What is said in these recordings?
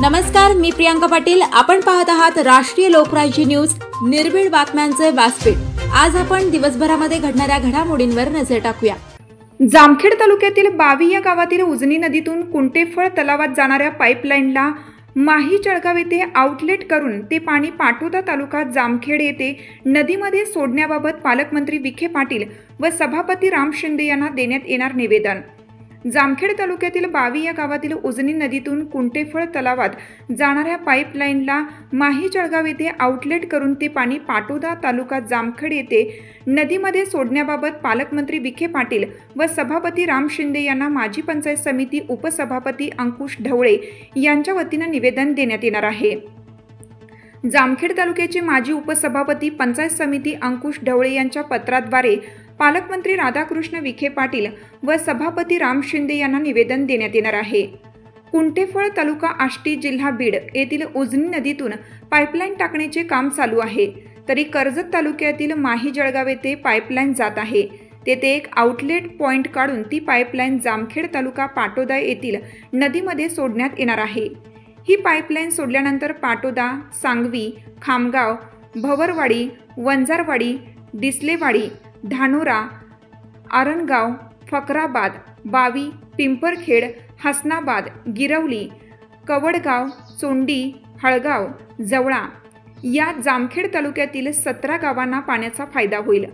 नमस्कार, मी प्रियांका पाटील। आपण पाहत आहात राष्ट्रीय लोकराज्य न्यूज, निर्भीड बातम्यांचे व्यासपीठ। आज आपण दिवसभरामध्ये घडणाऱ्या घडामोडींवर नजर टाकूया। जामखेड तालुक्यातील बावी या गावातील उजनी नदीतून कुंटेफळ तलावात जाणाऱ्या पाईपलाईनला माही जळगाव येथे आउटलेट करून ते पाणी पाटोदा तालुका जामखेड येथे नदीमध्ये सोडण्याबाबत पालकमंत्री विखे पाटील व सभापती राम शिंदे यांना देण्यात येणार निवेदन। जामखेड तालुक्यातील बावी या गावातील उजनी नदीतून कुंटेफळ तलावात जाणाऱ्या पाईपलाईनला माही जळगाव येथे आउटलेट करून ते पाणी पाटोदा तालुका जामखेड येथे नदीमध्ये सोडण्याबाबत पालकमंत्री विखे पाटील व सभापती राम शिंदे यांना माजी पंचायत समिती उपसभापती अंकुश ढवळे यांच्या वतीने निवेदन देण्यात येणार आहे। जामखेड तालुक्याचे माजी उपसभापती पंचायत समिती अंकुश ढवळे यांच्या पत्राद्वारे पालकमंत्री राधाकृष्ण विखे पाटील व सभापती राम शिंदे यांना निवेदन देण्यात येणार आहे। कुंटेफळ तालुका आष्टी जिल्हा बीड येथील उजनी नदीतून पाईपलाईन टाकण्याचे काम चालू आहे, तरी कर्जत तालुक्यातील माही जळगाव येथे पाईपलाईन जात आहे। तेथे एक आउटलेट पॉइंट काढून ती पाईपलाईन जामखेड तालुका पाटोदा येथील नदीमध्ये सोडण्यात येणार आहे। ही पाईपलाईन सोडल्यानंतर पाटोदा, सांगवी, खामगाव, भवरवाडी, वंजारवाडी, डिसलेवाडी, धानोरा, आरणगाव, फकराबाद, बावी, पिंपरखेड, हसनाबाद, गिरवली, कवडगाव, चोंडी, हळगाव, जवळा या जामखेड तालुक्यातील 17 गावांना पाण्याचा फायदा होईल।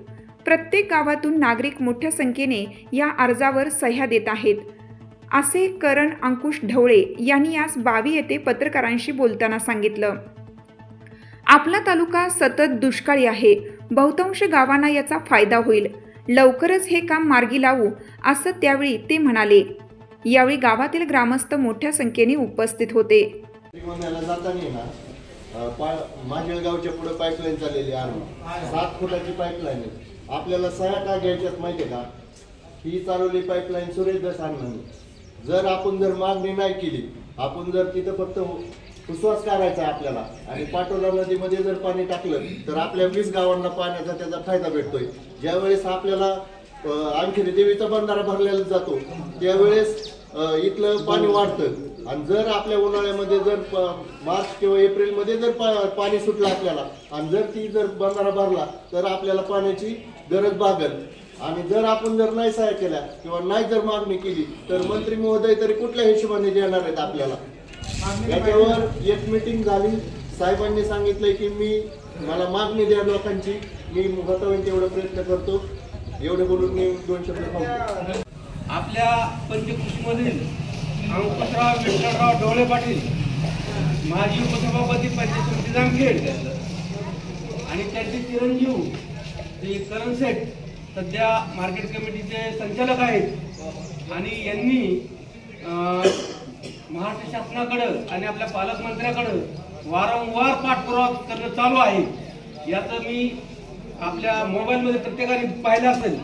प्रत्येक गावातून नागरिक मोठ्या संख्येने या अर्जावर सह्या देत आहेत, असे करण अंकुश ढवळे यांनी आज बावी येथे पत्रकारांशी बोलताना सांगितलं। आपला तालुका सतत दुष्काळी आहे, बहुतांश गावांना याचा फायदा होईल। लवकरच हे काम मार्गी लावू, असं त्यावेळी ते म्हणाले। यावेळी गावातील ग्रामस्थ मोठ्या संख्येने उपस्थित होते। माजलगावच्या पुढे पाईपलाईन चाललेली आहे, 7 फुटाची पाईपलाईन आहे। आपल्याला सह्या का घ्यायच्यात माहिती आहे का? ही चालवली पाईपलाईन सुरेश अण्णांनी जर आपण मागणी नाही केली, आपण जर तिथं फक्त विश्वास करायचा आपल्याला आणि पाटोदा नदीमध्ये जर पाणी टाकलं तर आपल्या 20 गावांना पाण्याचा त्याचा फायदा भेटतोय। ज्यावेळेस आपल्याला आणखी देवीचा बंधारा भरलेला जातो त्यावेळेस इथलं पाणी वाढतं आणि जर आपल्या उन्हाळ्यामध्ये जर मार्च किंवा एप्रिलमध्ये जर पाणी सुटलं आपल्याला आणि जर ती जर बंधारा भरला तर आपल्याला पाण्याची गरज भागेल। आणि जर आपण जर नाही सहाय्य केल्या किंवा नाही जर मागणी केली तर मंत्री महोदय तरी कुठल्या हिशोबाने देणार आहेत आपल्याला? याच्यावर एक मीटिंग झाली, साहेबांनी सांगितलंय की मला मागणी द्या लोकांची, मी होता होईल तेवढा प्रयत्न करतो। एवढे बोलून मी 2 शब्द सांगतो। आपल्या पंचकृषीमधील अंकुशराव विठ्ठलराव ढवळे पाटील माजी उपसभापती पंचायत समिती जामखेड आणि त्यांचे चिरंजीव ते करण सेठ सध्या मार्केट कमिटीचे संचालक आहेत आणि यांनी महाराष्ट्र शासनाकडे आणि आपल्या पालकमंत्र्याकडे वारंवार पाठपुरावा करणं चालू आहे। याचं मी आपल्या मोबाईलमध्ये प्रत्येकाने पाहिलं असेल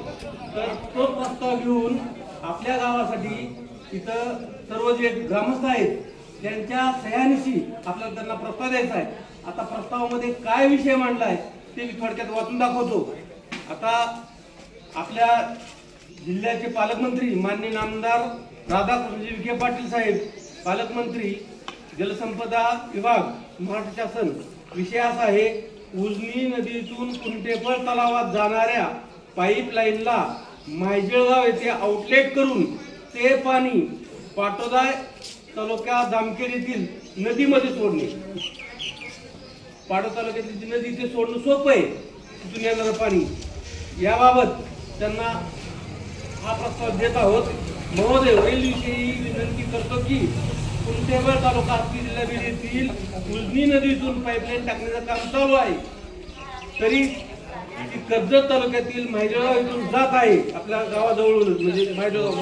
तर तो प्रस्ताव घेऊन आपल्या गावासाठी तिथं सर्व जे ग्रामस्थ आहेत त्यांच्या सह्यानिशी आपल्याला त्यांना प्रस्ताव द्यायचा आहे। आता प्रस्तावामध्ये काय विषय मांडलाय ते मी थोडक्यात वाचून दाखवतो। आता आपल्या जिल्ह्याचे पालकमंत्री माननीय नामदार राधाकृष्ण विखे पाटील साहेब, पालकमंत्री जलसंपदा विभाग महाराष्ट्र शासन, विषय असा आहे, उजनी नदीतून कुंटेफळ तलावात जाणाऱ्या पाईपलाईनला माहीजळगाव येथे आउटलेट करून ते पाणी पाटोदा तालुका जामखेड येथील नदीमध्ये सोडणे। पाटोदा तालुक्यातील नदी ते सोडणं सोपं आहे, तिथून येणारं पाणी। याबाबत त्यांना हा प्रस्ताव देत आहोत। महोदय, वरीलविषयी विनंती करतो की कुंटेफळ तालुका जिल्हा बीड येथील उजनी नदीतून पाईपलाईन टाकण्याचं काम चालू आहे, तरी ती कर्जत तालुक्यातील माहीजळगाव इथून जात आहे, आपल्या गावाजवळूनच म्हणजे माहीजळगाव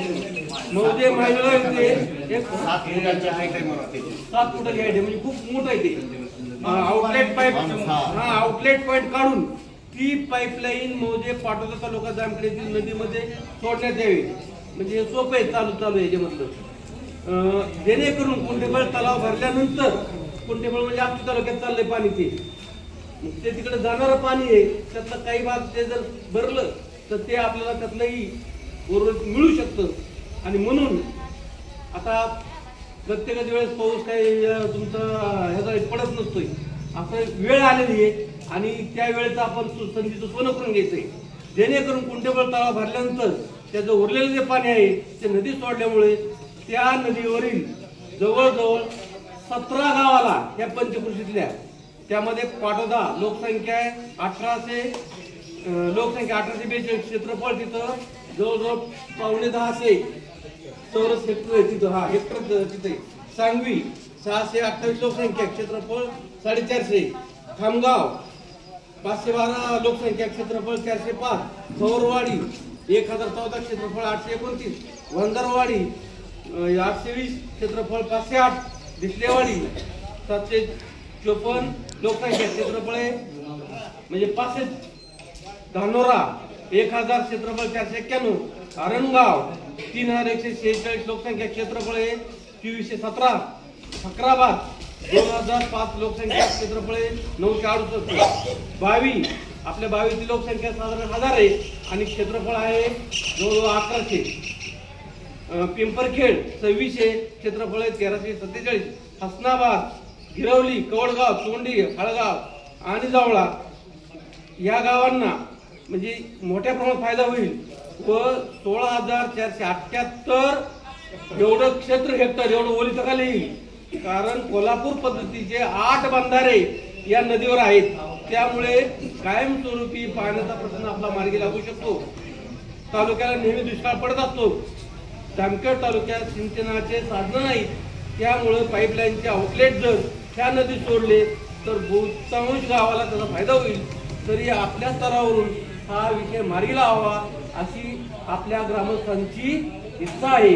महोदय माहीजळगाव येथे एक 7 फुटाची आहे म्हणजे खूप मोठं आहे ते आउटलेट पाईप। आउटलेट पॉइंट काढून ती पाईपलाईन महोदय पाटोदा तालुका जामखेड येथील नदीमध्ये सोडण्यात यावी, म्हणजे सोपं आहे, चालू आहे याच्यामधलं। जेणेकरून कुंटेफळ तलाव भरल्यानंतर कुंटेफळ म्हणजे आष्टी तालुक्यात चाललंय पाणी, ते तिकडे जाणारं पाणी आहे, त्यातलं काही भाग ते जर भरलं तर ते आपल्याला त्यातलंही उर्वरित मिळू शकतं। आणि म्हणून आता प्रत्येकाच्या वेळेस पाऊस काही तुमचा ह्याचा पडत नसतोय, असं वेळ आलेली आहे आणि त्या वेळेचं आपण संधीचं सोनं करून घ्यायचंय, जेणेकरून कुंटेफळ तलाव भरल्यानंतर त्याचं उरलेलं जे पाणी आहे ते नदी सोडल्यामुळे त्या नदीवरील जवळजवळ 17 गावाला या पंचकृषीतल्या, त्यामध्ये पाटोदा लोकसंख्या आहे 1842 क्षेत्रफळ, तिथं जवळजवळ 9.5 चौरस हेक्टर आहे तिथं, हा हेक्टर तिथे. सांगवी 628 लोकसंख्या, क्षेत्रफळ 450. खामगाव 512 लोकसंख्या, क्षेत्रफळ 405. गौरवाडी 1014 क्षेत्रफळ 829. वंदरवाडी 820 क्षेत्रफळ 508. दिसलेवाडी 754 लोकसंख्या, क्षेत्रफळ म्हणजे 500. धानोरा 1000 क्षेत्रफळ 491. अरणगाव 3146 लोकसंख्या, क्षेत्रफळ 2417. फकराबाद 2005 लोकसंख्या, क्षेत्रफळ 968. बावी, आपल्या बावीची लोकसंख्या साधारण 1000 आहे आणि क्षेत्रफळ आहे जवळजवळ 1100. पिंपरखेड 2600, क्षेत्रफळ 1347. हसनाबाद, गिरवली, कवडगाव, तोंडी, हळगाव आणि जावळा या गावांना म्हणजे मोठ्या प्रमाणात फायदा होईल व 16,478 एवढं क्षेत्र हेक्टर एवढं ओलिताखाली येईल. कारण कोल्हापूर पद्धतीचे 8 बंधारे या नदीवर आहेत, त्यामुळे कायमस्वरूपी पाण्याचा प्रश्न आपला मार्गी लागू शकतो. तालुक्याला नेहमी दुष्काळ पडत असतो. जामखेड तालुक्यात सिंचनाचे साधन नाहीत, त्यामुळे पाईपलाईनचे आउटलेट जर ह्या नदीत सोडले तर बहुतांश गावाला त्याचा फायदा होईल. तरी आपल्या स्तरावरून हा विषय मार्गी लावावा अशी आपल्या ग्रामस्थांची इच्छा आहे.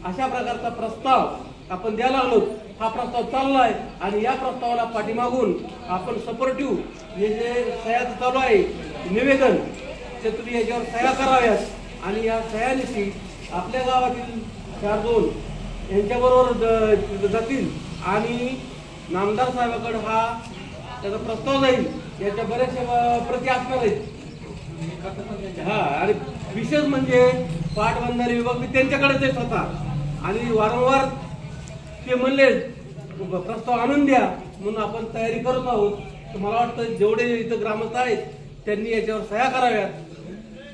अशा प्रकारचा प्रस्ताव आपण द्यायला लागलो. हा प्रस्ताव चाललाय आणि या प्रस्तावाला पाठीमागून आपण सपोर्टिव्ह हे जे सह्याचं चालू आहे निवेदन ते तुम्ही याच्यावर सह्या कराव्यात आणि या सह्यानिशी आपल्या गावातील 4-2 यांच्याबरोबर जातील आणि नामदार साहेबांकडे हा त्याचा प्रस्ताव जाईल. याच्या बऱ्याचशा प्रती असणार आहेत. हा, आणि विशेष म्हणजे पाटबंधारे विभाग त्यांच्याकडेच आहे स्वतः आणि वारंवार ते म्हणले प्रस्ताव आणून द्या म्हणून आपण तयारी करत आहोत. तर मला वाटतं जेवढे इथं ग्रामस्थ आहेत त्यांनी याच्यावर सह्या कराव्यात.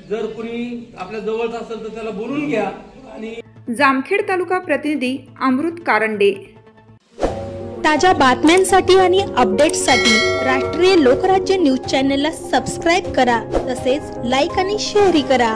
जर कुणी आपल्या जवळच असेल तर त्याला बोलून घ्या. आणि जामखेड तालुका प्रतिनिधी अमृत कारंडे. ताज्या बातम्यांसाठी आणि अपडेट्ससाठी राष्ट्रीय लोकराज्य न्यूज चॅनलला सबस्क्राईब करा, तसेच लाईक आणि शेअरही करा.